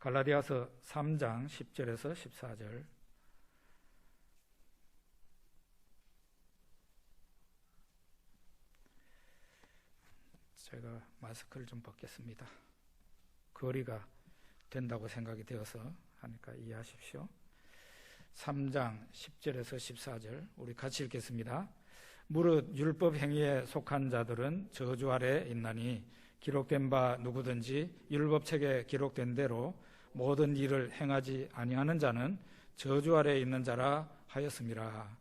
갈라디아서 3장 10절에서 14절. 제가 마스크를 좀 벗겠습니다. 거리가 된다고 생각이 되어서 하니까 이해하십시오. 3장 10절에서 14절 우리 같이 읽겠습니다. 무릇 율법 행위에 속한 자들은 저주 아래 있나니 기록된 바 누구든지 율법책에 기록된 대로 모든 일을 행하지 아니하는 자는 저주 아래 있는 자라 하였음이라.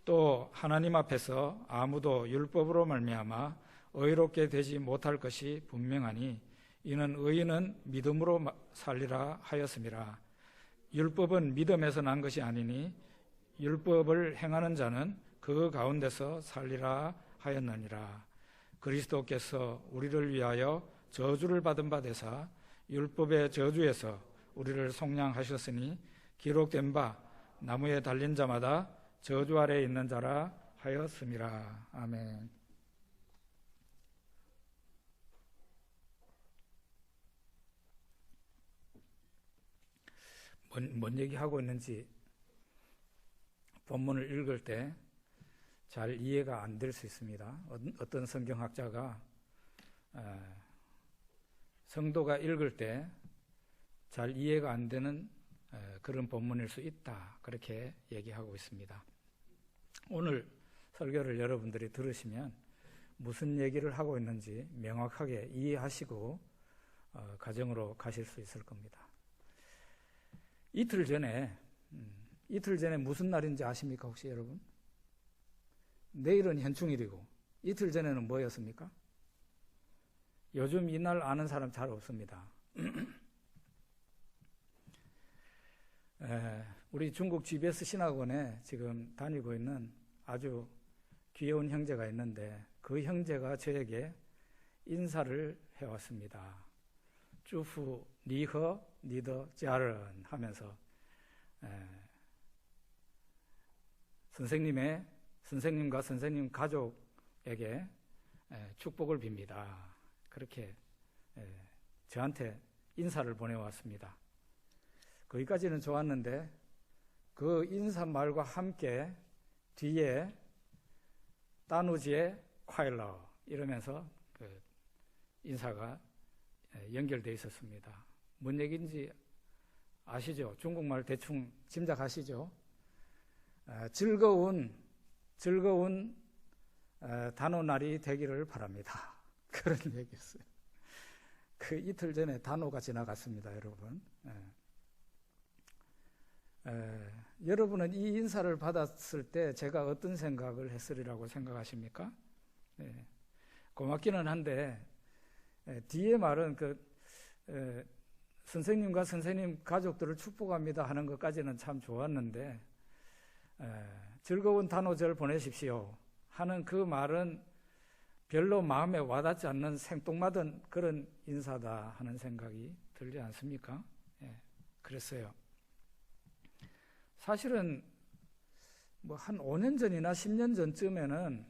또 하나님 앞에서 아무도 율법으로 말미암아 의롭게 되지 못할 것이 분명하니 이는 의인은 믿음으로 살리라 하였음이라. 율법은 믿음에서 난 것이 아니니 율법을 행하는 자는 그 가운데서 살리라 하였느니라. 그리스도께서 우리를 위하여 저주를 받은 바 되사 율법의 저주에서 우리를 속량하셨으니 기록된 바 나무에 달린 자마다 저주 아래 있는 자라 하였음이라. 아멘. 뭔 얘기하고 있는지 본문을 읽을 때 잘 이해가 안 될 수 있습니다. 어떤 성경학자가 성도가 읽을 때 잘 이해가 안 되는 그런 본문일 수 있다, 그렇게 얘기하고 있습니다. 오늘 설교를 여러분들이 들으시면 무슨 얘기를 하고 있는지 명확하게 이해하시고 가정으로 가실 수 있을 겁니다. 이틀 전에 무슨 날인지 아십니까 혹시 여러분? 내일은 현충일이고 이틀 전에는 뭐였습니까? 요즘 이날 아는 사람 잘 없습니다. 우리 중국 GBS 신학원에 지금 다니고 있는 아주 귀여운 형제가 있는데 그 형제가 저에게 인사를 해왔습니다. 쭈후 니허 니더 자른 하면서 선생님과 선생님 가족에게 축복을 빕니다. 그렇게 저한테 인사를 보내왔습니다. 거기까지는 좋았는데 그 인사말과 함께 뒤에 따누지의 콰일러 이러면서 그 인사가 연결되어 있었습니다. 뭔 얘기인지 아시죠? 중국말 대충 짐작하시죠? 즐거운 단오날이 되기를 바랍니다. 그런 얘기였어요. 그 이틀 전에 단오가 지나갔습니다, 여러분. 여러분은 이 인사를 받았을 때 제가 어떤 생각을 했으리라고 생각하십니까? 고맙기는 한데 뒤에 말은 선생님과 선생님 가족들을 축복합니다 하는 것까지는 참 좋았는데 즐거운 단오절 보내십시오 하는 그 말은 별로 마음에 와닿지 않는 생뚱맞은 그런 인사다 하는 생각이 들지 않습니까? 그랬어요. 사실은 뭐 한 5년 전이나 10년 전쯤에는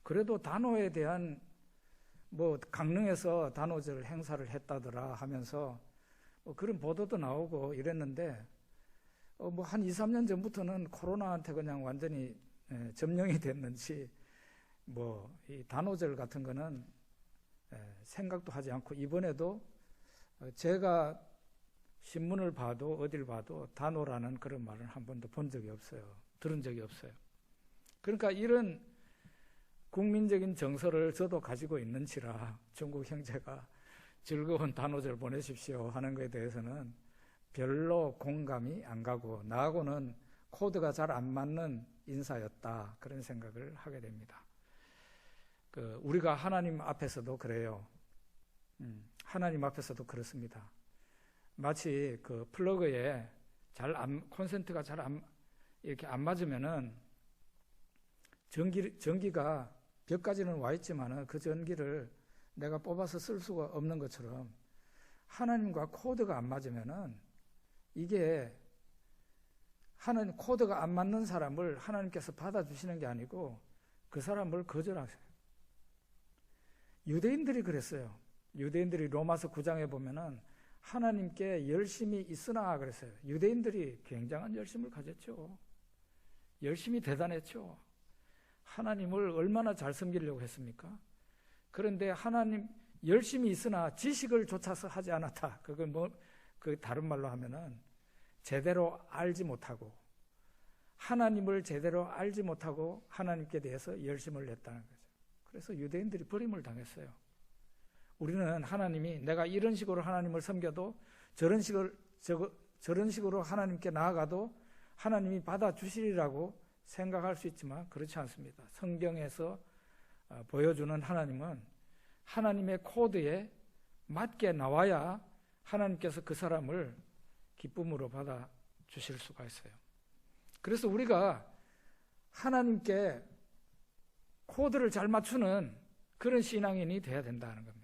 그래도 단오에 대한 뭐 강릉에서 단오절 행사를 했다더라 하면서 뭐 그런 보도도 나오고 이랬는데 뭐 한 2, 3년 전부터는 코로나한테 그냥 완전히 점령이 됐는지 뭐 이 단오절 같은 거는 생각도 하지 않고 이번에도 제가 신문을 봐도 어딜 봐도 단오라는 그런 말을 한 번도 본 적이 없어요. 들은 적이 없어요. 그러니까 이런 국민적인 정서를 저도 가지고 있는지라 중국 형제가 즐거운 단오절 보내십시오 하는 것에 대해서는 별로 공감이 안 가고 나하고는 코드가 잘 안 맞는 인사였다, 그런 생각을 하게 됩니다. 우리가 하나님 앞에서도 그래요. 하나님 앞에서도 그렇습니다. 마치 그 플러그에 콘센트가 이렇게 안 맞으면은 전기가 벽까지는 와 있지만은 그 전기를 내가 뽑아서 쓸 수가 없는 것처럼 하나님과 코드가 안 맞으면은 이게 하나님 코드가 안 맞는 사람을 하나님께서 받아주시는 게 아니고 그 사람을 거절하세요. 유대인들이 그랬어요. 유대인들이 로마서 9장에 보면은 하나님께 열심히 있으나 그랬어요. 유대인들이 굉장한 열심을 가졌죠. 열심히 대단했죠. 하나님을 얼마나 잘 섬기려고 했습니까? 그런데 하나님 열심히 있으나 지식을 좇아서 하지 않았다. 그걸 그 다른 말로 하면은 제대로 알지 못하고, 하나님을 제대로 알지 못하고 하나님께 대해서 열심을 냈다는 거죠. 그래서 유대인들이 버림을 당했어요. 우리는 하나님이 내가 이런 식으로 하나님을 섬겨도 저런 식으로 하나님께 나아가도 하나님이 받아주시리라고 생각할 수 있지만 그렇지 않습니다. 성경에서 보여주는 하나님은 하나님의 코드에 맞게 나와야 하나님께서 그 사람을 기쁨으로 받아주실 수가 있어요. 그래서 우리가 하나님께 코드를 잘 맞추는 그런 신앙인이 돼야 된다는 겁니다.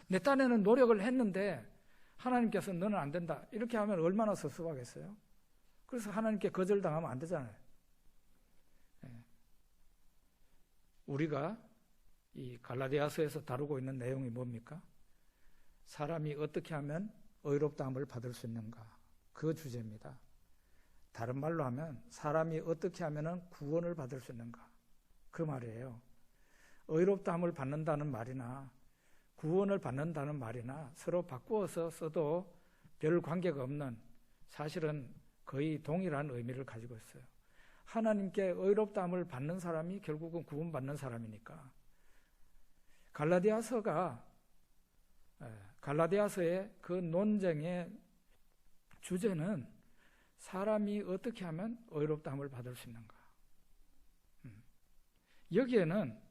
내 딴에는 노력을 했는데 하나님께서 너는 안 된다 이렇게 하면 얼마나 섭섭하겠어요? 그래서 하나님께 거절당하면 안 되잖아요. 우리가 이 갈라디아서에서 다루고 있는 내용이 뭡니까? 사람이 어떻게 하면 의롭다함을 받을 수 있는가? 그 주제입니다. 다른 말로 하면 사람이 어떻게 하면 구원을 받을 수 있는가? 그 말이에요. 의롭다함을 받는다는 말이나 구원을 받는다는 말이나 서로 바꾸어서 써도 별 관계가 없는, 사실은 거의 동일한 의미를 가지고 있어요. 하나님께 의롭다함을 받는 사람이 결국은 구원받는 사람이니까. 갈라디아서의 그 논쟁의 주제는 사람이 어떻게 하면 의롭다함을 받을 수 있는가. 여기에는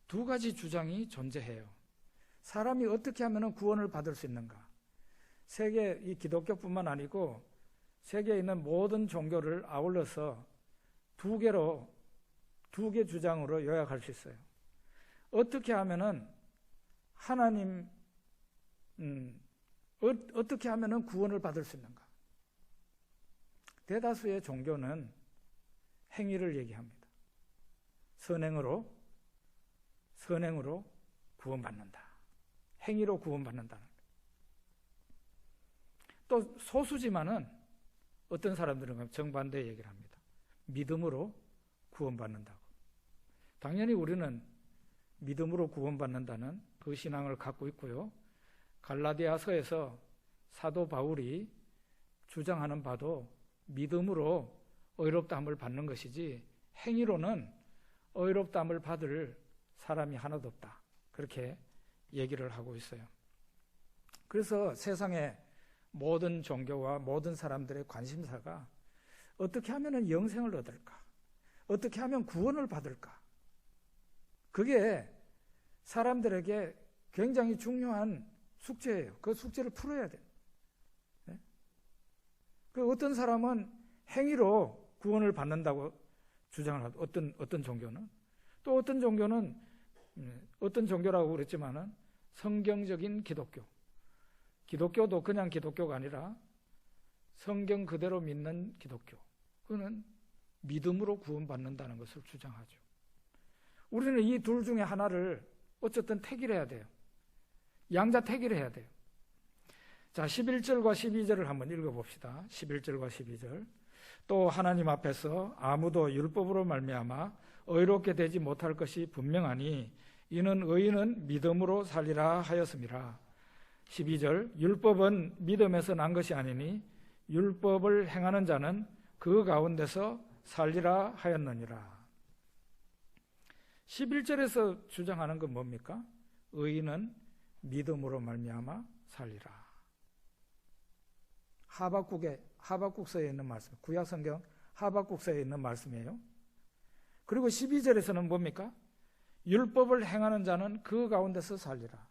두 가지 주장이 존재해요. 사람이 어떻게 하면 구원을 받을 수 있는가. 세계, 이 기독교뿐만 아니고 세계에 있는 모든 종교를 아울러서 두 개 주장으로 요약할 수 있어요. 어떻게 하면은 어떻게 하면은 구원을 받을 수 있는가? 대다수의 종교는 행위를 얘기합니다. 선행으로 구원받는다. 행위로 구원받는다는 거예요. 또 소수지만은 어떤 사람들은 정반대 얘기를 합니다. 믿음으로 구원받는다고. 당연히 우리는 믿음으로 구원받는다는 그 신앙을 갖고 있고요. 갈라디아서에서 사도 바울이 주장하는 바도 믿음으로 의롭다함을 받는 것이지 행위로는 의롭다함을 받을 사람이 하나도 없다. 그렇게 얘기를 하고 있어요. 그래서 세상의 모든 종교와 모든 사람들의 관심사가 어떻게 하면 영생을 얻을까? 어떻게 하면 구원을 받을까? 그게 사람들에게 굉장히 중요한 숙제예요. 그 숙제를 풀어야 돼요. 네? 그 어떤 사람은 행위로 구원을 받는다고 주장을 하고 어떤 종교는 또 어떤 종교는 어떤 종교라고 그랬지만은 성경적인 기독교도 그냥 기독교가 아니라 성경 그대로 믿는 기독교. 그거는 믿음으로 구원받는다는 것을 주장하죠. 우리는 이 둘 중에 하나를 어쨌든 택일해야 돼요. 양자택일해야 돼요. 자, 11절과 12절을 한번 읽어봅시다. 11절과 12절. 또 하나님 앞에서 아무도 율법으로 말미암아 의롭게 되지 못할 것이 분명하니 이는 의인은 믿음으로 살리라 하였음이라. 12절. 율법은 믿음에서 난 것이 아니니 율법을 행하는 자는 그 가운데서 살리라 하였느니라. 11절에서 주장하는 건 뭡니까? 의인은 믿음으로 말미암아 살리라. 하박국서에 있는 말씀, 구약성경 하박국서에 있는 말씀이에요. 그리고 12절에서는 뭡니까? 율법을 행하는 자는 그 가운데서 살리라.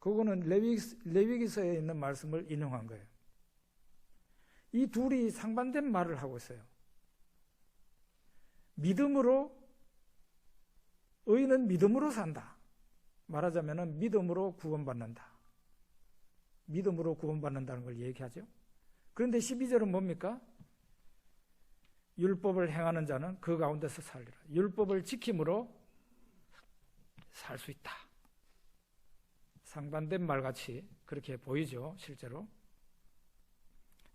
그거는 레위기서에 있는 말씀을 인용한 거예요. 이 둘이 상반된 말을 하고 있어요. 의인은 믿음으로 산다. 말하자면 믿음으로 구원받는다. 믿음으로 구원받는다는 걸 얘기하죠. 그런데 12절은 뭡니까? 율법을 행하는 자는 그 가운데서 살리라. 율법을 지킴으로 살 수 있다. 상반된 말같이 그렇게 보이죠, 실제로.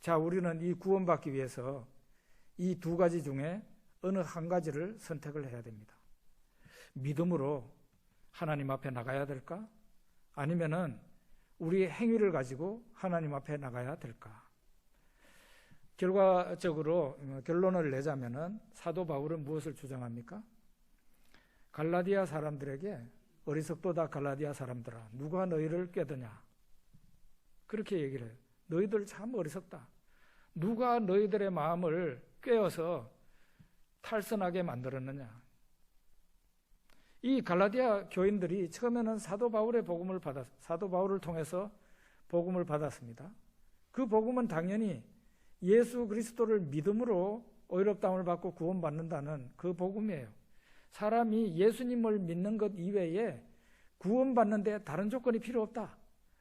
자, 우리는 이 구원받기 위해서 이 두 가지 중에 어느 한 가지를 선택을 해야 됩니다. 믿음으로 하나님 앞에 나가야 될까? 아니면은 우리의 행위를 가지고 하나님 앞에 나가야 될까? 결과적으로 결론을 내자면은 사도 바울은 무엇을 주장합니까? 갈라디아 사람들에게 어리석도다 갈라디아 사람들아, 누가 너희를 꾀드냐? 그렇게 얘기를 해요. 너희들 참 어리석다. 누가 너희들의 마음을 꿰어서 탈선하게 만들었느냐? 이 갈라디아 교인들이 처음에는 사도 바울의 복음을 사도 바울을 통해서 복음을 받았습니다. 그 복음은 당연히 예수 그리스도를 믿음으로 의롭다함을 받고 구원받는다는 그 복음이에요. 사람이 예수님을 믿는 것 이외에 구원받는데 다른 조건이 필요 없다.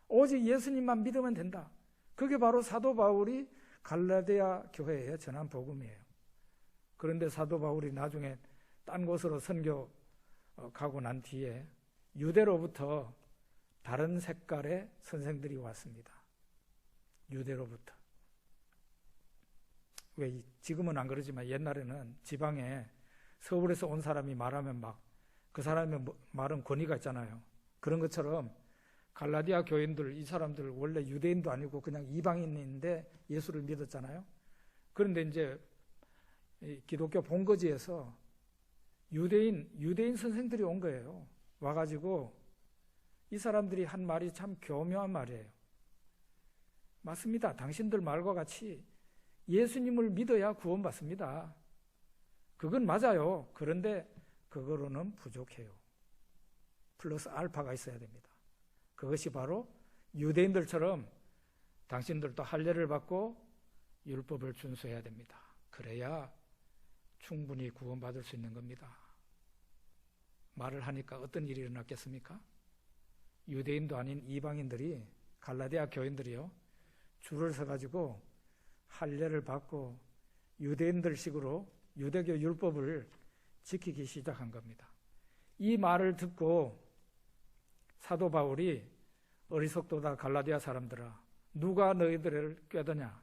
오직 예수님만 믿으면 된다. 그게 바로 사도 바울이 갈라디아 교회에 전한 복음이에요. 그런데 사도 바울이 나중에 딴 곳으로 선교 가고 난 뒤에 유대로부터 다른 색깔의 선생들이 왔습니다. 유대로부터. 왜 지금은 안 그러지만 옛날에는 지방에 서울에서 온 사람이 말하면 막 그 사람의 말은 권위가 있잖아요. 그런 것처럼 갈라디아 교인들, 이 사람들 원래 유대인도 아니고 그냥 이방인인데 예수를 믿었잖아요. 그런데 이제 기독교 본거지에서 유대인 선생들이 온 거예요. 와가지고 이 사람들이 한 말이 참 교묘한 말이에요. 맞습니다. 당신들 말과 같이 예수님을 믿어야 구원받습니다. 그건 맞아요. 그런데 그거로는 부족해요. 플러스 알파가 있어야 됩니다. 그것이 바로 유대인들처럼 당신들도 할례를 받고 율법을 준수해야 됩니다. 그래야 충분히 구원받을 수 있는 겁니다. 말을 하니까 어떤 일이 일어났겠습니까? 유대인도 아닌 이방인들이, 갈라디아 교인들이요, 줄을 서가지고 할례를 받고 유대인들식으로 유대교 율법을 지키기 시작한 겁니다. 이 말을 듣고 사도 바울이 어리석도다 갈라디아 사람들아, 누가 너희들을 꾀드냐?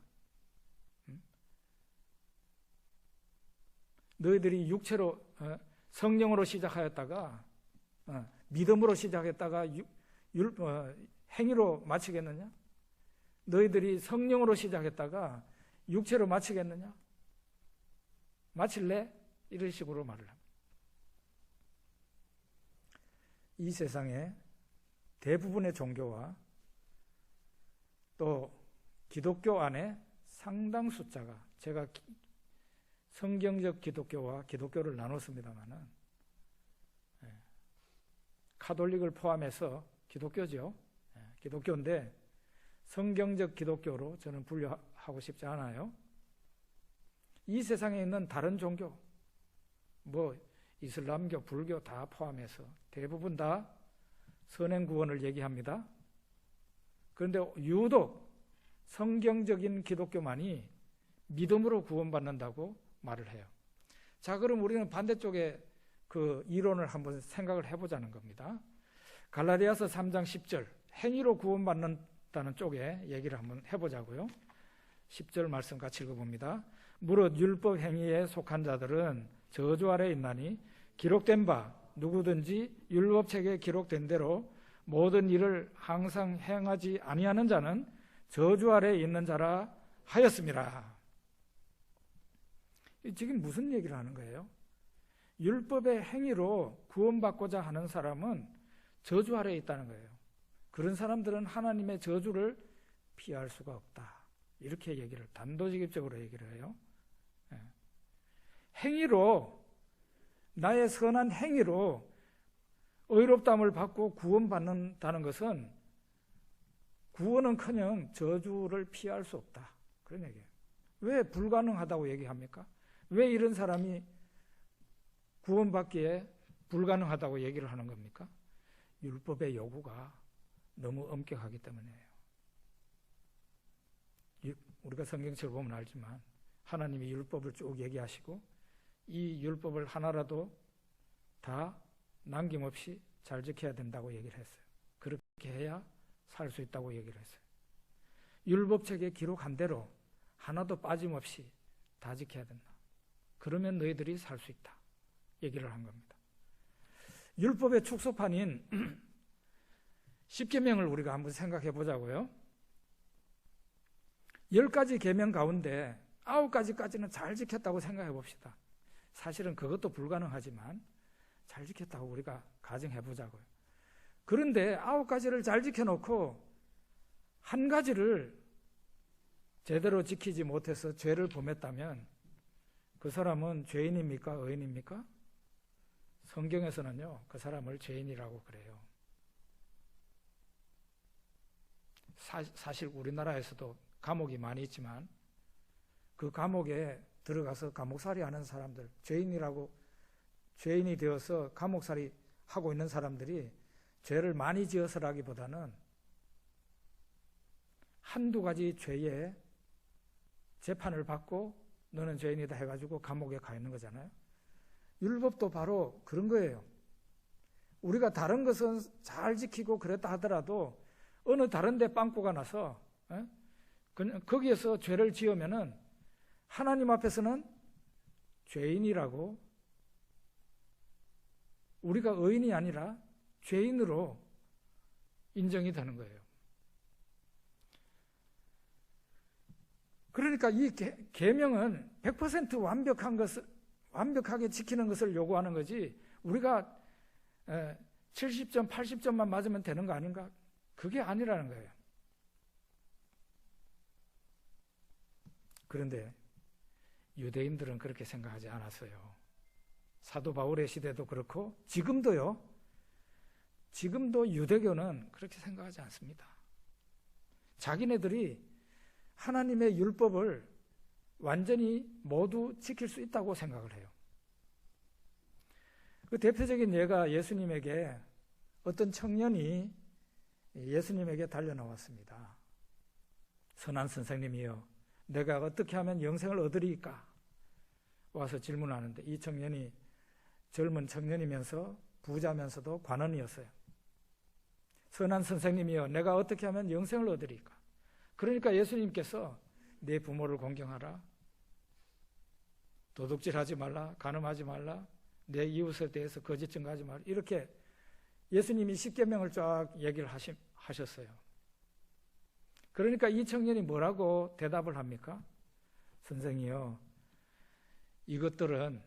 너희들이 육체로 성령으로 시작하였다가 믿음으로 시작했다가 행위로 마치겠느냐? 너희들이 성령으로 시작했다가 육체로 마치겠느냐? 마칠래? 이런 식으로 말을 합니다. 이 세상에 대부분의 종교와 또 기독교 안에 상당 숫자가, 제가 성경적 기독교와 기독교를 나눴습니다만은 카톨릭을 포함해서 기독교죠. 기독교인데 성경적 기독교로 저는 분류하고 싶지 않아요. 이 세상에 있는 다른 종교, 이슬람교, 불교 다 포함해서 대부분 다 선행구원을 얘기합니다. 그런데 유독 성경적인 기독교만이 믿음으로 구원받는다고 말을 해요. 자, 그럼 우리는 반대쪽에 그 이론을 한번 생각을 해보자는 겁니다. 갈라디아서 3장 10절, 행위로 구원받는다는 쪽에 얘기를 한번 해보자고요. 10절 말씀 같이 읽어봅니다. 무릇 율법 행위에 속한 자들은 저주 아래 있나니 기록된 바 누구든지 율법책에 기록된 대로 모든 일을 항상 행하지 아니하는 자는 저주 아래 있는 자라 하였습니다. 지금 무슨 얘기를 하는 거예요? 율법의 행위로 구원받고자 하는 사람은 저주 아래에 있다는 거예요. 그런 사람들은 하나님의 저주를 피할 수가 없다. 이렇게 얘기를 단도직입적으로 얘기를 해요. 행위로, 나의 선한 행위로 의롭다함을 받고 구원받는다는 것은 구원은커녕 저주를 피할 수 없다. 그런 얘기예요. 왜 불가능하다고 얘기합니까? 왜 이런 사람이 구원받기에 불가능하다고 얘기를 하는 겁니까? 율법의 요구가 너무 엄격하기 때문이에요. 우리가 성경책을 보면 알지만 하나님이 율법을 쭉 얘기하시고 이 율법을 하나라도 다 남김없이 잘 지켜야 된다고 얘기를 했어요. 그렇게 해야 살 수 있다고 얘기를 했어요. 율법책에 기록한 대로 하나도 빠짐없이 다 지켜야 된다. 그러면 너희들이 살 수 있다. 얘기를 한 겁니다. 율법의 축소판인 10계명을 우리가 한번 생각해 보자고요. 10가지 계명 가운데 9가지까지는 잘 지켰다고 생각해 봅시다. 사실은 그것도 불가능하지만 잘 지켰다고 우리가 가정해 보자고요. 그런데 9가지를 잘 지켜놓고 한 가지를 제대로 지키지 못해서 죄를 범했다면 그 사람은 죄인입니까? 의인입니까? 성경에서는요, 그 사람을 죄인이라고 그래요. 사실 우리나라에서도 감옥이 많이 있지만 그 감옥에 들어가서 감옥살이 하는 사람들, 죄인이 되어서 감옥살이 하고 있는 사람들이 죄를 많이 지어서라기보다는 한두 가지 죄에 재판을 받고 너는 죄인이다 해가지고 감옥에 가 있는 거잖아요. 율법도 바로 그런 거예요. 우리가 다른 것은 잘 지키고 그랬다 하더라도 어느 다른 데 빵꾸가 나서 거기에서 죄를 지으면은 하나님 앞에서는 죄인이라고, 우리가 의인이 아니라 죄인으로 인정이 되는 거예요. 그러니까 이 계명은 100% 완벽하게 지키는 것을 요구하는 거지, 우리가 70점, 80점만 맞으면 되는 거 아닌가? 그게 아니라는 거예요. 그런데 유대인들은 그렇게 생각하지 않았어요. 사도 바울의 시대도 그렇고 지금도 유대교는 그렇게 생각하지 않습니다. 자기네들이 하나님의 율법을 완전히 모두 지킬 수 있다고 생각을 해요. 그 대표적인 예가 예수님에게 어떤 청년이 예수님에게 달려나왔습니다. 선한 선생님이여, 내가 어떻게 하면 영생을 얻으리까? 와서 질문하는데 이 청년이 젊은 청년이면서 부자면서도 관원이었어요. 선한 선생님이여, 내가 어떻게 하면 영생을 얻으리까? 그러니까 예수님께서 내 부모를 공경하라, 도둑질하지 말라, 간음하지 말라, 내 이웃에 대해서 거짓 증거하지 말라, 이렇게 예수님이 10계명을 쫙 얘기를 하셨어요. 그러니까 이 청년이 뭐라고 대답을 합니까? 선생이요, 이것들은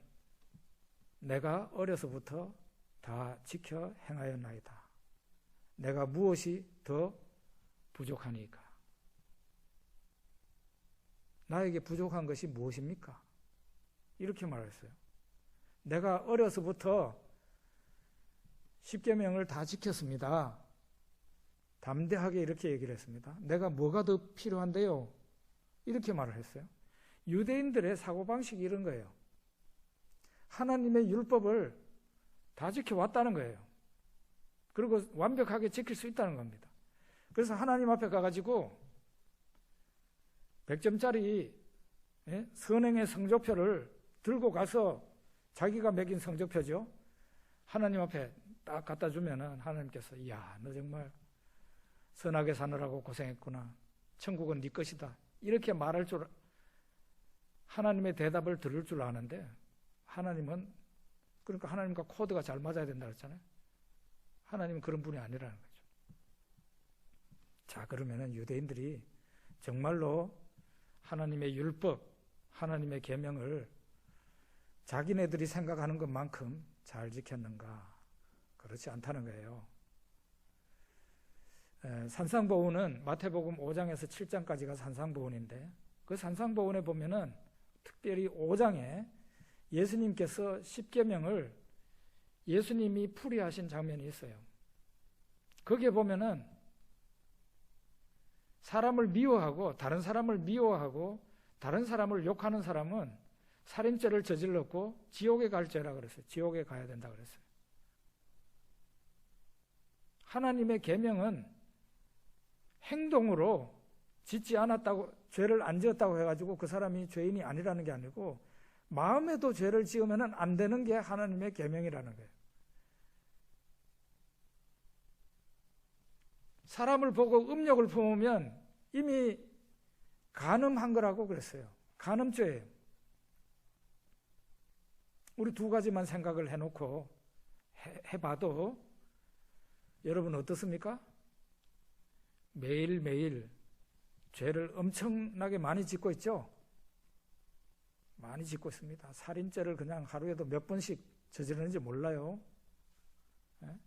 내가 어려서부터 다 지켜 행하였나이다. 내가 무엇이 더 부족하니까? 나에게 부족한 것이 무엇입니까? 이렇게 말했어요. 내가 어려서부터 10계명을 다 지켰습니다. 담대하게 이렇게 얘기를 했습니다. 내가 뭐가 더 필요한데요? 이렇게 말을 했어요. 유대인들의 사고방식이 이런 거예요. 하나님의 율법을 다 지켜왔다는 거예요. 그리고 완벽하게 지킬 수 있다는 겁니다. 그래서 하나님 앞에 가가지고 100점짜리 선행의 성적표를 들고 가서 자기가 매긴 성적표죠. 하나님 앞에 딱 갖다 주면은 하나님께서 이야, 너 정말 선하게 사느라고 고생했구나. 천국은 네 것이다. 이렇게 말할 줄, 하나님의 대답을 들을 줄 아는데 하나님은, 그러니까 하나님과 코드가 잘 맞아야 된다 그랬잖아요. 하나님은 그런 분이 아니라는 거죠. 자, 그러면은 유대인들이 정말로 하나님의 율법, 하나님의 계명을 자기네들이 생각하는 것만큼 잘 지켰는가? 그렇지 않다는 거예요. 산상보훈은 마태복음 5장에서 7장까지가 산상보훈인데 그 산상보훈에 보면은 특별히 5장에 예수님께서 10계명을 예수님이 풀이하신 장면이 있어요. 거기에 보면은 사람을 미워하고 다른 사람을 미워하고 다른 사람을 욕하는 사람은 살인죄를 저질렀고 지옥에 갈 죄라 그랬어요. 지옥에 가야 된다 그랬어요. 하나님의 계명은 행동으로 짓지 않았다고, 죄를 안 지었다고 해가지고 그 사람이 죄인이 아니라는 게 아니고 마음에도 죄를 지으면 안 되는 게 하나님의 계명이라는 거예요. 사람을 보고 음욕을 품으면 이미 간음한 거라고 그랬어요. 간음죄예요. 우리 두 가지만 생각을 해놓고 해봐도 여러분 어떻습니까? 매일매일 죄를 엄청나게 많이 짓고 있죠? 많이 짓고 있습니다. 살인죄를 그냥 하루에도 몇 번씩 저지르는지 몰라요. 예?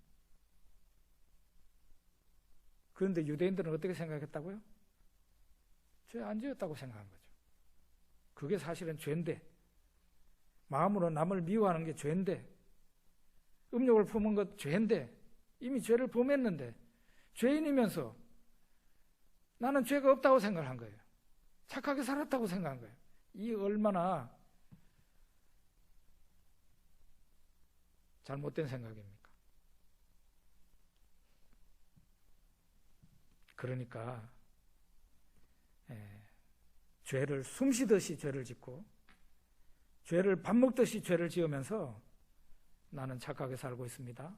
그런데 유대인들은 어떻게 생각했다고요? 죄 안 지었다고 생각한 거죠. 그게 사실은 죄인데, 마음으로 남을 미워하는 게 죄인데, 음욕을 품은 것 죄인데, 이미 죄를 범했는데, 죄인이면서 나는 죄가 없다고 생각한 거예요. 착하게 살았다고 생각한 거예요. 이 얼마나 잘못된 생각입니까? 그러니까 죄를 숨쉬듯이 죄를 짓고 죄를 밥 먹듯이 죄를 지으면서 나는 착하게 살고 있습니다.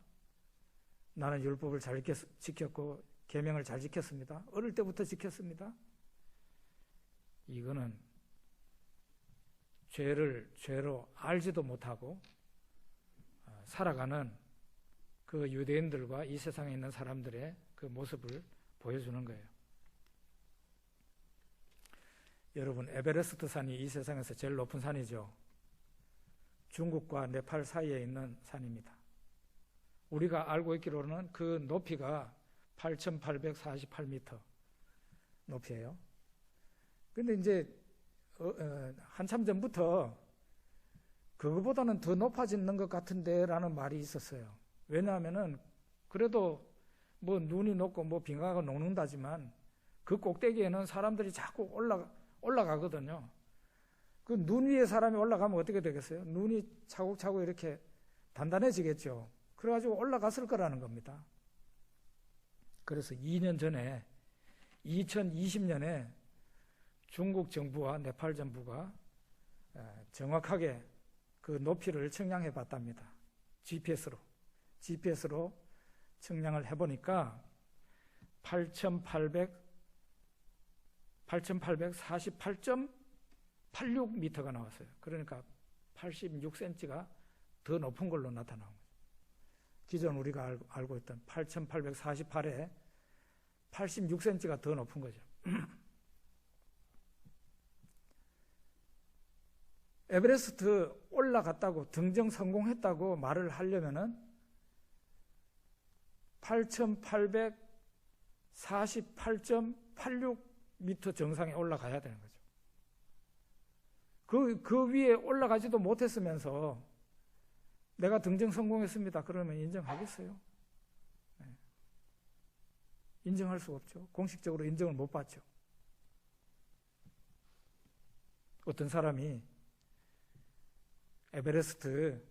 나는 율법을 잘 지켰고 계명을 잘 지켰습니다. 어릴 때부터 지켰습니다. 이거는 죄를 죄로 알지도 못하고 살아가는 그 유대인들과 이 세상에 있는 사람들의 그 모습을 보여주는 거예요. 여러분, 에베레스트 산이 이 세상에서 제일 높은 산이죠. 중국과 네팔 사이에 있는 산입니다. 우리가 알고 있기로는 그 높이가 8,848m 높이에요. 근데 이제 한참 전부터 그거보다는 더 높아지는 것 같은데 라는 말이 있었어요. 왜냐하면은 그래도 뭐 눈이 녹고 뭐 빙하가 녹는다지만 그 꼭대기에는 사람들이 자꾸 올라가거든요. 그 눈 위에 사람이 올라가면 어떻게 되겠어요? 눈이 차곡차곡 이렇게 단단해지겠죠. 그래가지고 올라갔을 거라는 겁니다. 그래서 2년 전에 2020년에 중국 정부와 네팔 정부가 정확하게 그 높이를 측량해 봤답니다. GPS로 측량을 해보니까 8,848.86m가 나왔어요. 그러니까 86cm가 더 높은 걸로 나타나온 거죠. 기존 우리가 알고 있던 8,848에 86cm가 더 높은 거죠. 에베레스트 올라갔다고 등정 성공했다고 말을 하려면은 8,848.86m 정상에 올라가야 되는 거죠. 그 위에 올라가지도 못했으면서 내가 등정 성공했습니다. 그러면 인정하겠어요? 네. 인정할 수가 없죠. 공식적으로 인정을 못 받죠. 어떤 사람이 에베레스트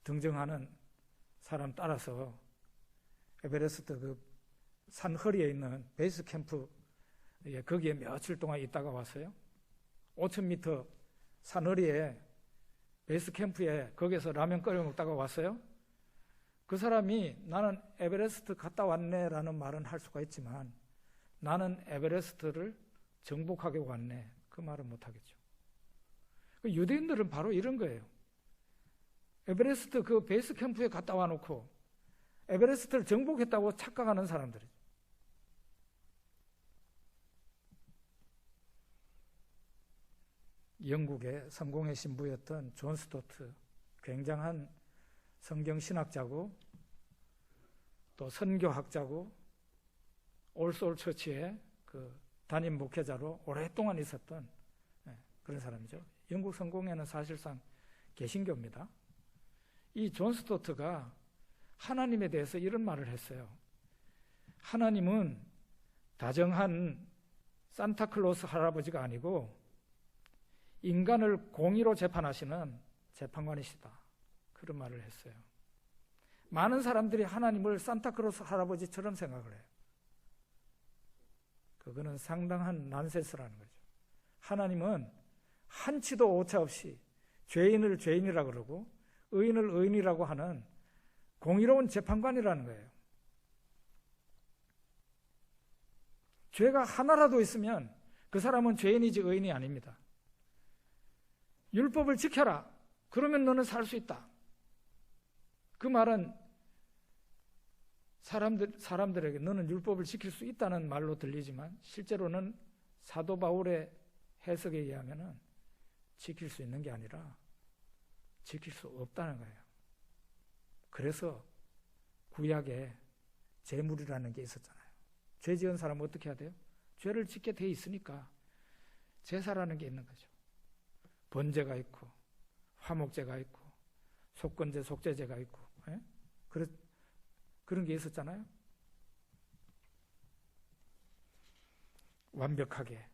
등정하는 사람 따라서 에베레스트 그 산 허리에 있는 베이스 캠프 거기에 며칠 동안 있다가 왔어요. 5,000m 산 허리에 베이스 캠프에 거기서 라면 끓여 먹다가 왔어요. 그 사람이 나는 에베레스트 갔다 왔네 라는 말은 할 수가 있지만 나는 에베레스트를 정복하게 왔네 그 말은 못 하겠죠. 유대인들은 바로 이런 거예요. 에베레스트 그 베이스 캠프에 갔다 와놓고 에베레스트를 정복했다고 착각하는 사람들이죠. 영국의 성공의 신부였던 존 스토트, 굉장한 성경신학자고 또 선교학자고 올소울 처치의 그 담임 목회자로 오랫동안 있었던 그런 사람이죠. 영국 성공회는 사실상 개신교입니다. 이 존 스토트가 하나님에 대해서 이런 말을 했어요. 하나님은 다정한 산타클로스 할아버지가 아니고 인간을 공의로 재판하시는 재판관이시다. 그런 말을 했어요. 많은 사람들이 하나님을 산타클로스 할아버지처럼 생각을 해요. 그거는 상당한 난센스라는 거죠. 하나님은 한치도 오차 없이 죄인을 죄인이라 그러고 의인을 의인이라고 하는 공의로운 재판관이라는 거예요. 죄가 하나라도 있으면 그 사람은 죄인이지 의인이 아닙니다. 율법을 지켜라. 그러면 너는 살 수 있다. 그 말은 사람들에게 너는 율법을 지킬 수 있다는 말로 들리지만 실제로는 사도 바울의 해석에 의하면 지킬 수 있는 게 아니라 지킬 수 없다는 거예요. 그래서 구약에 제물이라는 게 있었잖아요. 죄 지은 사람은 어떻게 해야 돼요? 죄를 짓게 돼 있으니까 제사라는 게 있는 거죠. 번제가 있고 화목제가 있고 속건제, 속죄제가 있고 그런 게 있었잖아요. 완벽하게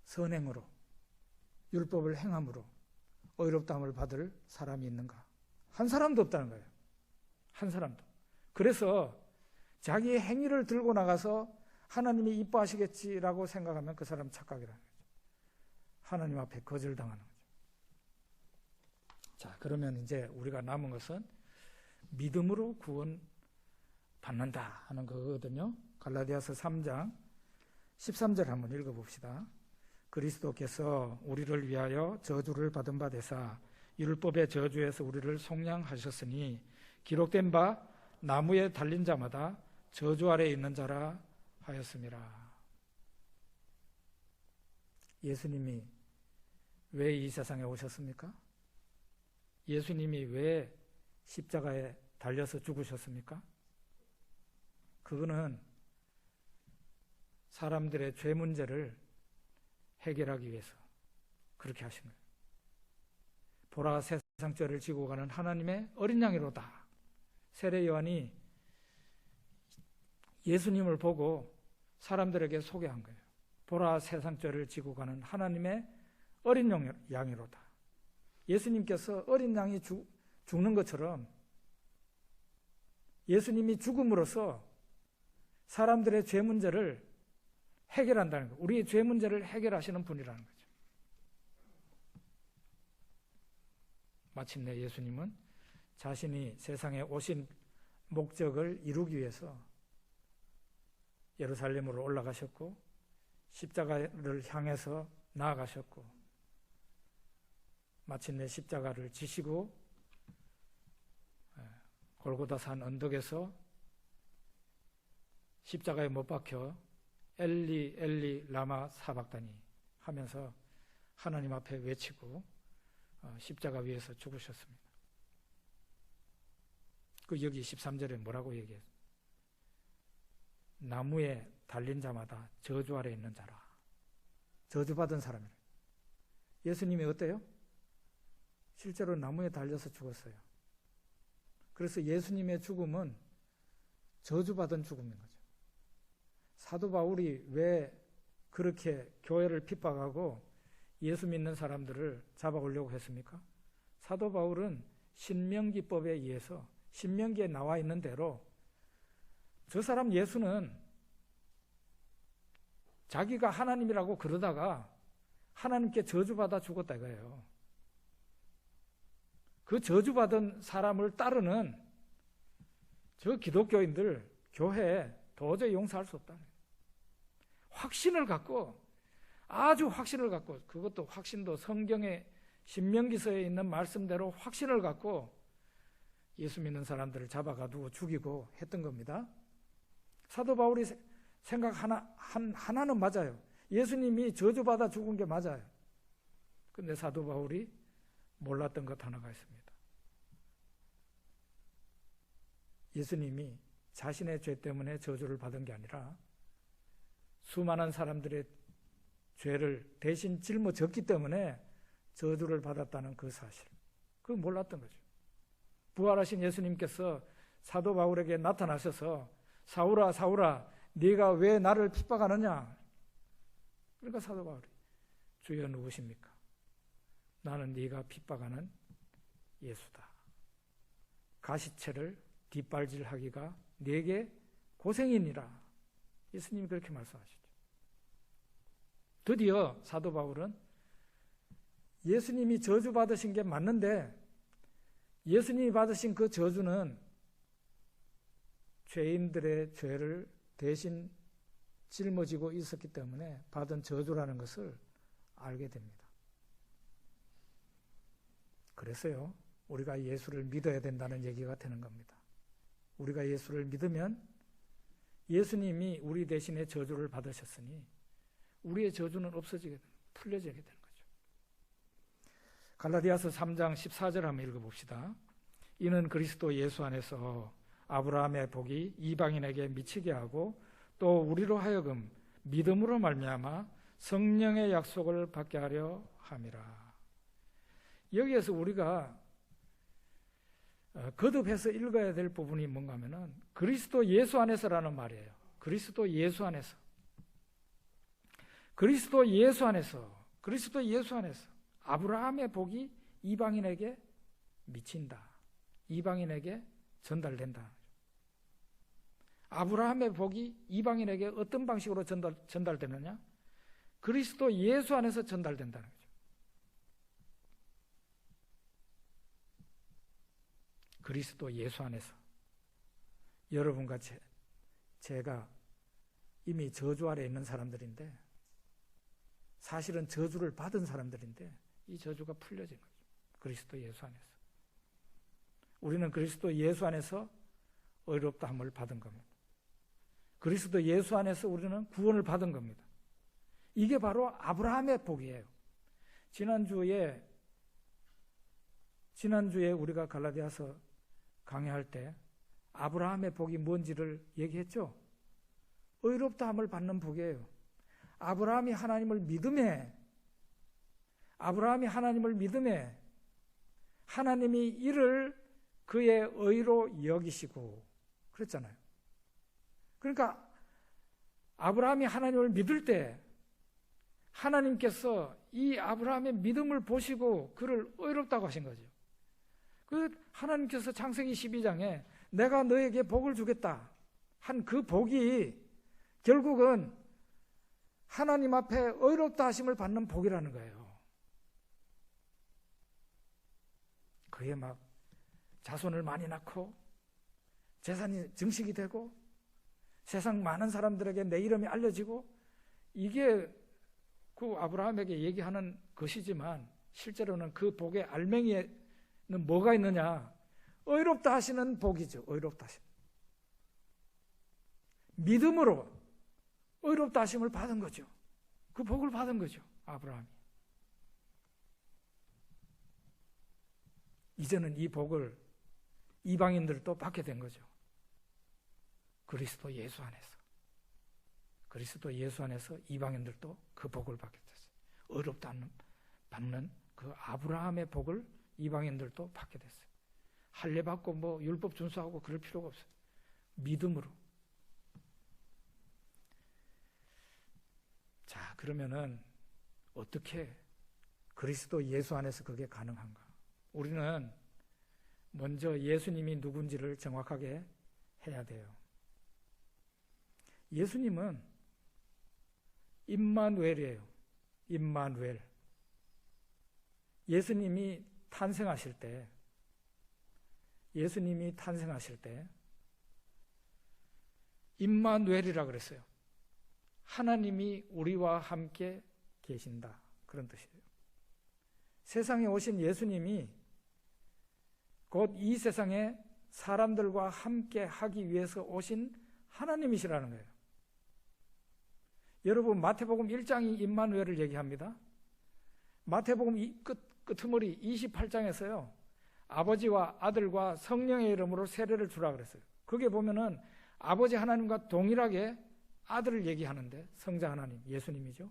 선행으로 율법을 행함으로 의롭다함을 받을 사람이 있는가? 한 사람도 없다는 거예요. 한 사람도. 그래서 자기의 행위를 들고 나가서 하나님이 이뻐하시겠지라고 생각하면 그 사람 착각이라는 거죠. 하나님 앞에 거절당하는 거죠. 자, 그러면 이제 우리가 남은 것은 믿음으로 구원 받는다 하는 거거든요. 갈라디아서 3장 13절 한번 읽어봅시다. 그리스도께서 우리를 위하여 저주를 받은 바 되사 율법의 저주에서 우리를 속량하셨으니 기록된 바 나무에 달린 자마다 저주 아래 있는 자라 하였습니다. 예수님이 왜 이 세상에 오셨습니까? 예수님이 왜 십자가에 달려서 죽으셨습니까? 그거는 사람들의 죄 문제를 해결하기 위해서 그렇게 하신 거예요. 보라 세상 죄를 지고 가는 하나님의 어린 양이로다. 세례 요한이 예수님을 보고 사람들에게 소개한 거예요. 보라 세상 죄를 지고 가는 하나님의 어린 양이로다. 예수님께서 어린 양이 죽는 것처럼 예수님이 죽음으로써 사람들의 죄 문제를 해결한다는 거예요. 우리의 죄 문제를 해결하시는 분이라는 거죠. 마침내 예수님은 자신이 세상에 오신 목적을 이루기 위해서 예루살렘으로 올라가셨고 십자가를 향해서 나아가셨고 마침내 십자가를 지시고 골고다 산 언덕에서 십자가에 못 박혀 엘리 엘리 라마 사박다니 하면서 하나님 앞에 외치고 십자가 위에서 죽으셨습니다. 그 여기 13절에 뭐라고 얘기해요? 나무에 달린 자마다 저주 아래 있는 자라. 저주받은 사람이에요. 예수님이 어때요? 실제로 나무에 달려서 죽었어요. 그래서 예수님의 죽음은 저주받은 죽음인 거죠. 사도 바울이 왜 그렇게 교회를 핍박하고 예수 믿는 사람들을 잡아오려고 했습니까? 사도 바울은 신명기법에 의해서 신명기에 나와 있는 대로 저 사람 예수는 자기가 하나님이라고 그러다가 하나님께 저주받아 죽었다 이거예요. 그 저주받은 사람을 따르는 저 기독교인들 교회에 도저히 용서할 수 없다. 확신을 갖고 아주 확신을 갖고 그것도 확신도 성경의 신명기서에 있는 말씀대로 확신을 갖고 예수 믿는 사람들을 잡아가두고 죽이고 했던 겁니다. 사도 바울이 생각 하나는 맞아요. 예수님이 저주받아 죽은 게 맞아요. 그런데 사도 바울이 몰랐던 것 하나가 있습니다. 예수님이 자신의 죄 때문에 저주를 받은 게 아니라 수많은 사람들의 죄를 대신 짊어졌기 때문에 저주를 받았다는 그 사실. 그걸 몰랐던 거죠. 부활하신 예수님께서 사도 바울에게 나타나셔서 사울아 사울아 네가 왜 나를 핍박하느냐. 그러니까 사도 바울이 주여 누구십니까? 나는 네가 핍박하는 예수다. 가시체를 뒷발질하기가 네게 고생이니라. 예수님이 그렇게 말씀하시죠. 드디어 사도 바울은 예수님이 저주받으신 게 맞는데 예수님이 받으신 그 저주는 죄인들의 죄를 대신 짊어지고 있었기 때문에 받은 저주라는 것을 알게 됩니다. 그래서요, 우리가 예수를 믿어야 된다는 얘기가 되는 겁니다. 우리가 예수를 믿으면 예수님이 우리 대신에 저주를 받으셨으니 우리의 저주는 없어지게 됩니다. 풀려지게 되는 거죠. 갈라디아서 3장 14절 한번 읽어봅시다. 이는 그리스도 예수 안에서 아브라함의 복이 이방인에게 미치게 하고 또 우리로 하여금 믿음으로 말미암아 성령의 약속을 받게 하려 함이라. 여기에서 우리가 거듭해서 읽어야 될 부분이 뭔가 하면은 그리스도 예수 안에서라는 말이에요. 그리스도 예수 안에서. 그리스도 예수 안에서. 그리스도 예수 안에서. 아브라함의 복이 이방인에게 미친다. 이방인에게 전달된다. 아브라함의 복이 이방인에게 어떤 방식으로 전달되느냐? 그리스도 예수 안에서 전달된다는 거죠. 그리스도 예수 안에서. 여러분과 제가 이미 저주 아래 있는 사람들인데, 사실은 저주를 받은 사람들인데 이 저주가 풀려진 거죠. 그리스도 예수 안에서. 우리는 그리스도 예수 안에서 의롭다함을 받은 겁니다. 그리스도 예수 안에서 우리는 구원을 받은 겁니다. 이게 바로 아브라함의 복이에요. 지난주에 우리가 갈라디아서 강의할 때 아브라함의 복이 뭔지를 얘기했죠. 의롭다함을 받는 복이에요. 아브라함이 하나님을 믿음에 하나님이 이를 그의 의로 여기시고 그랬잖아요. 그러니까 아브라함이 하나님을 믿을 때 하나님께서 이 아브라함의 믿음을 보시고 그를 의롭다고 하신 거죠. 그 하나님께서 창세기 12장에 내가 너에게 복을 주겠다 한 그 복이 결국은 하나님 앞에 의롭다 하심을 받는 복이라는 거예요. 그게 막 자손을 많이 낳고 재산이 증식이 되고 세상 많은 사람들에게 내 이름이 알려지고 이게 그 아브라함에게 얘기하는 것이지만 실제로는 그 복의 알맹이에는 뭐가 있느냐? 의롭다 하시는 복이죠. 의롭다 하심. 믿음으로 의롭다 하심을 받은 거죠. 그 복을 받은 거죠. 아브라함이. 이제는 이 복을 이방인들도 받게 된 거죠. 그리스도 예수 안에서. 그리스도 예수 안에서 이방인들도 그 복을 받게 됐어요. 의롭다 받는 그 아브라함의 복을 이방인들도 받게 됐어요. 할례 받고 뭐 율법 준수하고 그럴 필요가 없어요. 믿음으로. 자, 그러면은 어떻게 그리스도 예수 안에서 그게 가능한가? 우리는 먼저 예수님이 누군지를 정확하게 해야 돼요. 예수님은 임마누엘이에요. 임마누엘. 예수님이 탄생하실 때 임마누엘이라 그랬어요. 하나님이 우리와 함께 계신다. 그런 뜻이에요. 세상에 오신 예수님이 곧 이 세상에 사람들과 함께 하기 위해서 오신 하나님이시라는 거예요. 여러분 마태복음 1장이 임마누엘을 얘기합니다. 마태복음 끄트머리 28장에서요. 아버지와 아들과 성령의 이름으로 세례를 주라 그랬어요. 거기에 보면은 아버지 하나님과 동일하게 아들을 얘기하는데 성자 하나님, 예수님이죠.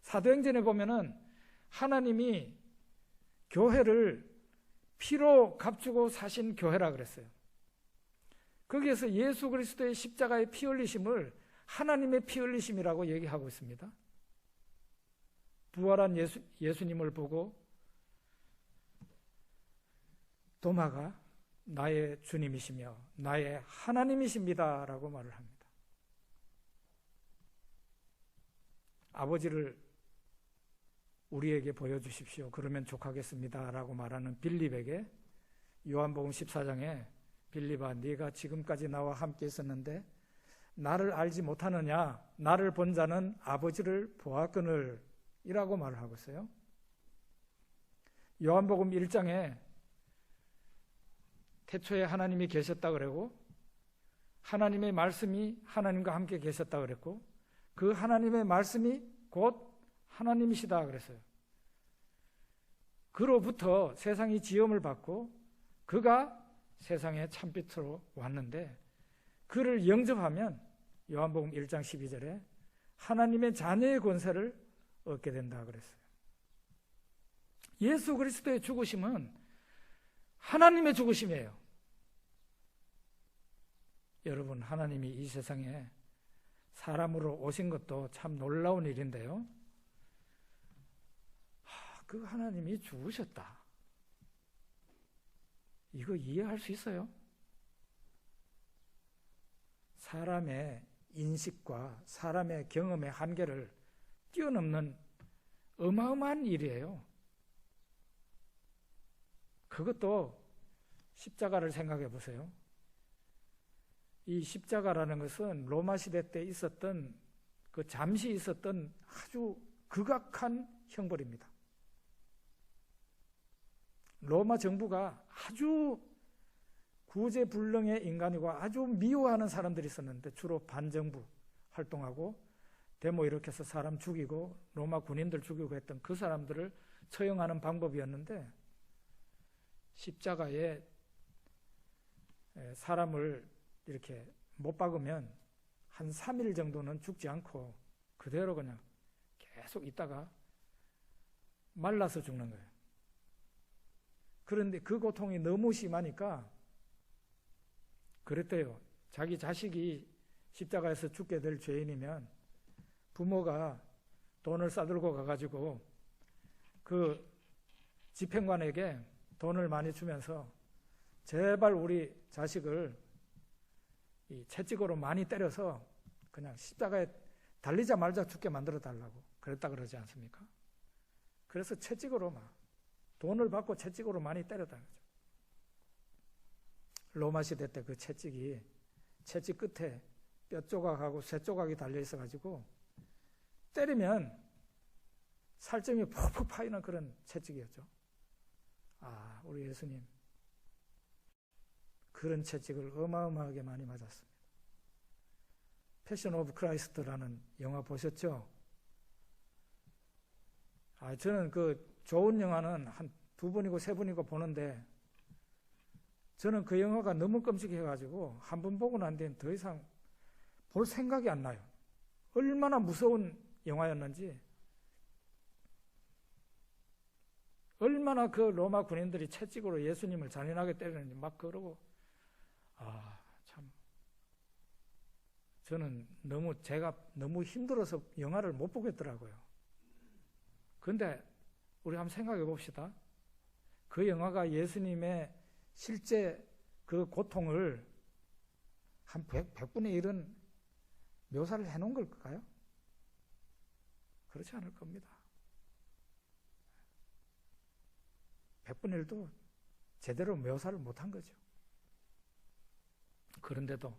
사도행전에 보면은 하나님이 교회를 피로 값주고 사신 교회라 그랬어요. 거기에서 예수 그리스도의 십자가의 피 흘리심을 하나님의 피 흘리심이라고 얘기하고 있습니다. 부활한 예수님을 보고 도마가 나의 주님이시며 나의 하나님이십니다 라고 말을 합니다. 아버지를 우리에게 보여주십시오. 그러면 족하겠습니다 라고 말하는 빌립에게 요한복음 14장에 빌립아 네가 지금까지 나와 함께 있었는데 나를 알지 못하느냐? 나를 본 자는 아버지를 보았거늘 이라고 말을 하고 있어요. 요한복음 1장에 태초에 하나님이 계셨다 그러고 하나님의 말씀이 하나님과 함께 계셨다 그랬고 그 하나님의 말씀이 곧 하나님이시다 그랬어요. 그로부터 세상이 지음을 받고 그가 세상에 참빛으로 왔는데 그를 영접하면 요한복음 1장 12절에 하나님의 자녀의 권세를 얻게 된다 그랬어요. 예수 그리스도의 죽으심은 하나님의 죽으심이에요. 여러분, 하나님이 이 세상에 사람으로 오신 것도 참 놀라운 일인데요. 그 하나님이 죽으셨다. 이거 이해할 수 있어요? 사람의 인식과 사람의 경험의 한계를 뛰어넘는 어마어마한 일이에요. 그것도 십자가를 생각해 보세요. 이 십자가라는 것은 로마 시대 때 있었던 그 잠시 있었던 아주 극악한 형벌입니다. 로마 정부가 아주 구제불능의 인간이고 아주 미워하는 사람들이 있었는데 주로 반정부 활동하고 데모 일으켜서 사람 죽이고 로마 군인들 죽이고 했던 그 사람들을 처형하는 방법이었는데 십자가에 사람을 이렇게 못 박으면 한 3일 정도는 죽지 않고 그대로 그냥 계속 있다가 말라서 죽는 거예요. 그런데 그 고통이 너무 심하니까 그랬대요. 자기 자식이 십자가에서 죽게 될 죄인이면 부모가 돈을 싸들고 가가지고 그 집행관에게 돈을 많이 주면서 제발 우리 자식을 이 채찍으로 많이 때려서 그냥 십자가에 달리자 말자 죽게 만들어 달라고 그랬다 그러지 않습니까? 그래서 채찍으로 막 돈을 받고 채찍으로 많이 때렸다는 거죠. 로마 시대 때 그 채찍이 채찍 끝에 뼈 조각하고 쇠 조각이 달려 있어가지고 때리면 살점이 푹푹 파이는 그런 채찍이었죠. 아, 우리 예수님 그런 채찍을 어마어마하게 많이 맞았습니다. 패션 오브 크라이스트라는 영화 보셨죠? 아, 저는 그 좋은 영화는 한 2번이고 3번이고 보는데 저는 그 영화가 너무 끔찍해가지고 한 번 보고 난 뒤엔 더 이상 볼 생각이 안 나요. 얼마나 무서운 영화였는지, 얼마나 그 로마 군인들이 채찍으로 예수님을 잔인하게 때리는지 막 그러고, 참 저는 제가 너무 힘들어서 영화를 못 보겠더라고요. 그런데 우리 한번 생각해 봅시다. 그 영화가 예수님의 실제 그 고통을 한 100분의 1은 묘사를 해놓은 걸까요? 그렇지 않을 겁니다. 100분의 1도 제대로 묘사를 못한 거죠. 그런데도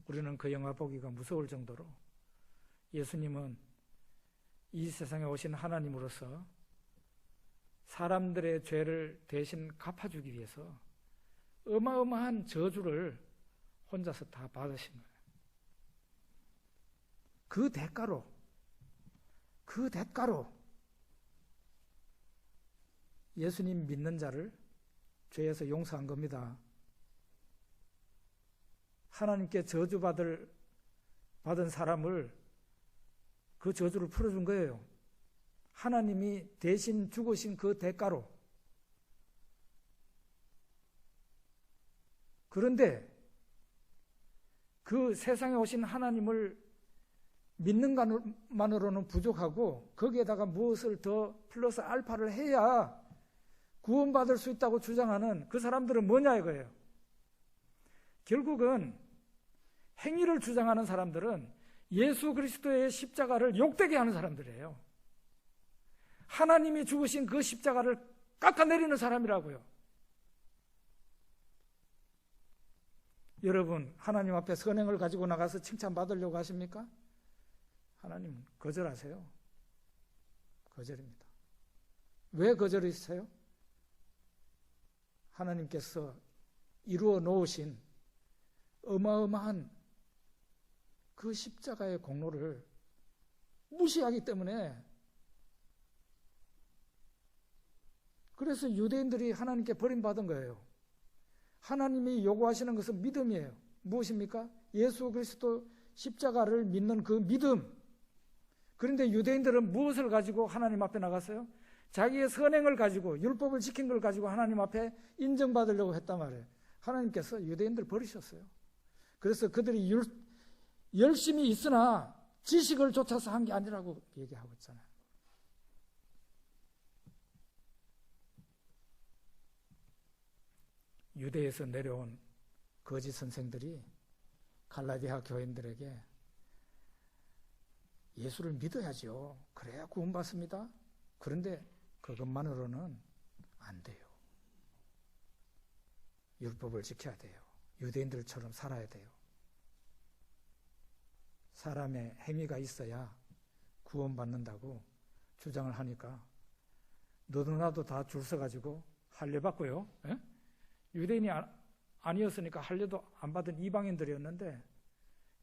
우리는 그 영화 보기가 무서울 정도로 예수님은 이 세상에 오신 하나님으로서 사람들의 죄를 대신 갚아주기 위해서 어마어마한 저주를 혼자서 다 받으신 거예요. 그 대가로 예수님 믿는 자를 죄에서 용서한 겁니다. 하나님께 저주받은 사람을 그 저주를 풀어준 거예요. 하나님이 대신 죽으신 그 대가로. 그런데 그 세상에 오신 하나님을 믿는 것만으로는 부족하고 거기에다가 무엇을 더 플러스 알파를 해야 구원받을 수 있다고 주장하는 그 사람들은 뭐냐 이거예요. 결국은 행위를 주장하는 사람들은 예수 그리스도의 십자가를 욕되게 하는 사람들이에요. 하나님이 죽으신 그 십자가를 깎아내리는 사람이라고요. 여러분 하나님 앞에 선행을 가지고 나가서 칭찬받으려고 하십니까? 하나님은 거절하세요. 거절입니다. 왜 거절이세요? 하나님께서 이루어 놓으신 어마어마한 그 십자가의 공로를 무시하기 때문에, 그래서 유대인들이 하나님께 버림받은 거예요. 하나님이 요구하시는 것은 믿음이에요. 무엇입니까? 예수 그리스도 십자가를 믿는 그 믿음. 그런데 유대인들은 무엇을 가지고 하나님 앞에 나갔어요? 자기의 선행을 가지고, 율법을 지킨 걸 가지고 하나님 앞에 인정받으려고 했단 말이에요. 하나님께서 유대인들을 버리셨어요. 그래서 그들이 열심히 있으나 지식을 쫓아서 한 게 아니라고 얘기하고 있잖아요. 유대에서 내려온 거짓 선생들이 갈라디아 교인들에게 예수를 믿어야죠. 그래야 구원받습니다. 그런데 그것만으로는 안 돼요. 율법을 지켜야 돼요. 유대인들처럼 살아야 돼요. 사람의 행위가 있어야 구원받는다고 주장을 하니까 너도 나도 다 줄 서가지고 할례받고요. 유대인이 아니었으니까 할례도 안 받은 이방인들이었는데,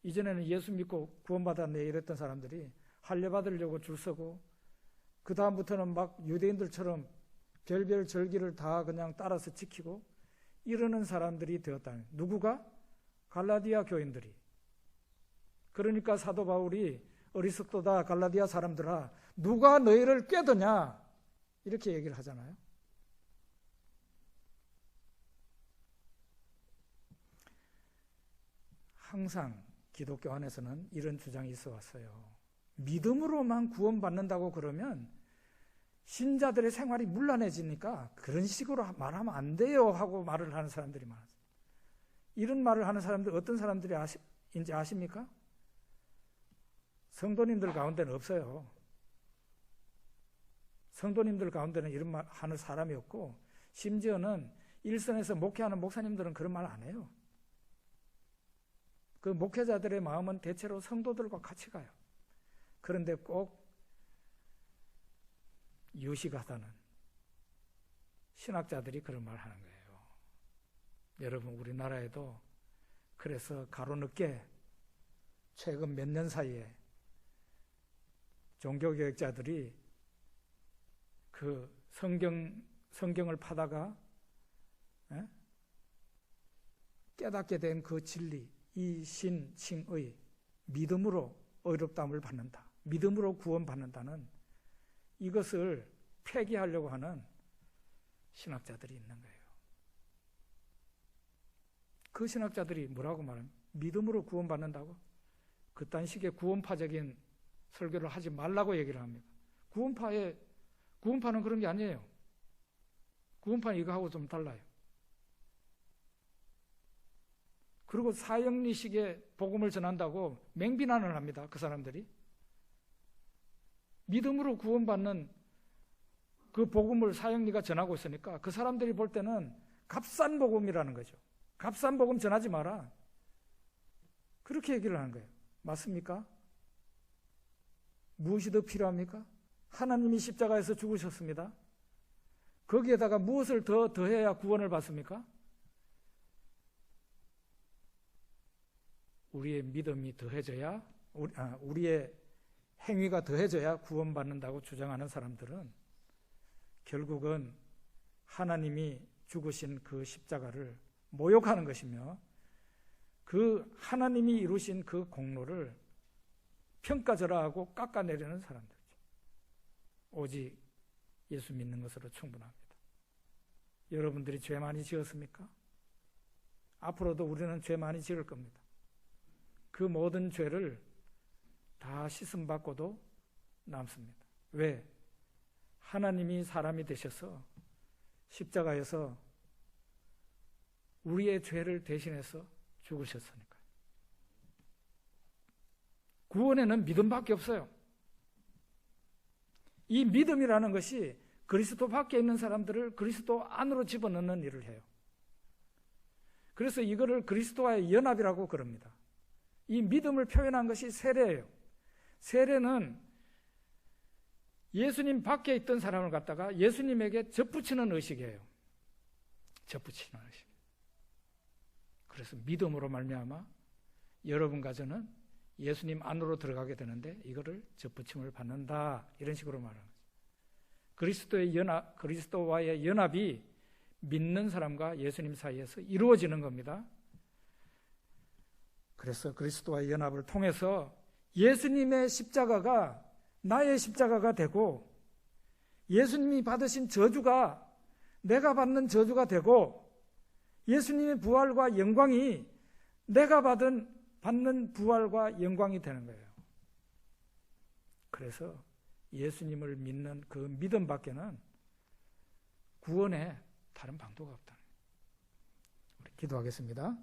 이전에는 예수 믿고 구원받았네 이랬던 사람들이 할례받으려고 줄 서고, 그 다음부터는 막 유대인들처럼 별별 절기를 다 그냥 따라서 지키고 이러는 사람들이 되었다. 누구가? 갈라디아 교인들이. 그러니까 사도 바울이 어리석도다 갈라디아 사람들아, 누가 너희를 꾀드냐 이렇게 얘기를 하잖아요. 항상 기독교 안에서는 이런 주장이 있어 왔어요. 믿음으로만 구원받는다고 그러면 신자들의 생활이 문란해지니까 그런 식으로 말하면 안 돼요 하고 말을 하는 사람들이 많아요. 이런 말을 하는 사람들 어떤 사람들인지 아십니까? 성도님들 가운데는 없어요. 성도님들 가운데는 이런 말 하는 사람이 없고, 심지어는 일선에서 목회하는 목사님들은 그런 말 안 해요. 그 목회자들의 마음은 대체로 성도들과 같이 가요. 그런데 꼭 유식하다는 신학자들이 그런 말 하는 거예요. 여러분, 우리나라에도 그래서 가로늦게 최근 몇 년 사이에 종교개혁자들이 그 성경을 파다가 깨닫게 된 그 진리, 이 신칭의 믿음으로 의롭다함을 받는다, 믿음으로 구원받는다는 이것을 폐기하려고 하는 신학자들이 있는 거예요. 그 신학자들이 뭐라고 말합니까? 믿음으로 구원받는다고? 그딴 식의 구원파적인 설교를 하지 말라고 얘기를 합니다. 구원파는 그런 게 아니에요. 구원파는 이거하고 좀 달라요. 그리고 사형리식의 복음을 전한다고 맹비난을 합니다. 그 사람들이. 믿음으로 구원받는 그 복음을 사형리가 전하고 있으니까 그 사람들이 볼 때는 값싼 복음이라는 거죠. 값싼 복음 전하지 마라, 그렇게 얘기를 하는 거예요. 맞습니까? 무엇이 더 필요합니까? 하나님이 십자가에서 죽으셨습니다. 거기에다가 무엇을 더해야 구원을 받습니까? 우리의 믿음이 더해져야, 우리의 행위가 더해져야 구원받는다고 주장하는 사람들은 결국은 하나님이 죽으신 그 십자가를 모욕하는 것이며, 그 하나님이 이루신 그 공로를 평가절하하고 깎아내리는 사람들이죠. 오직 예수 믿는 것으로 충분합니다. 여러분들이 죄 많이 지었습니까? 앞으로도 우리는 죄 많이 지을 겁니다. 그 모든 죄를 다 씻음받고도 남습니다. 왜? 하나님이 사람이 되셔서 십자가에서 우리의 죄를 대신해서 죽으셨으니까요. 구원에는 믿음밖에 없어요. 이 믿음이라는 것이 그리스도 밖에 있는 사람들을 그리스도 안으로 집어넣는 일을 해요. 그래서 이거를 그리스도와의 연합이라고 그럽니다. 이 믿음을 표현한 것이 세례예요. 세례는 예수님 밖에 있던 사람을 갖다가 예수님에게 접붙이는 의식이에요. 접붙이는 의식. 그래서 믿음으로 말미암아 여러분과 저는 예수님 안으로 들어가게 되는데 이거를 접붙임을 받는다, 이런 식으로 말하는 거죠. 그리스도와의 연합이 믿는 사람과 예수님 사이에서 이루어지는 겁니다. 그래서 그리스도와의 연합을 통해서 예수님의 십자가가 나의 십자가가 되고, 예수님이 받으신 저주가 내가 받는 저주가 되고, 예수님의 부활과 영광이 내가 받는 부활과 영광이 되는 거예요. 그래서 예수님을 믿는 그 믿음밖에는 구원에 다른 방도가 없다. 우리 기도하겠습니다.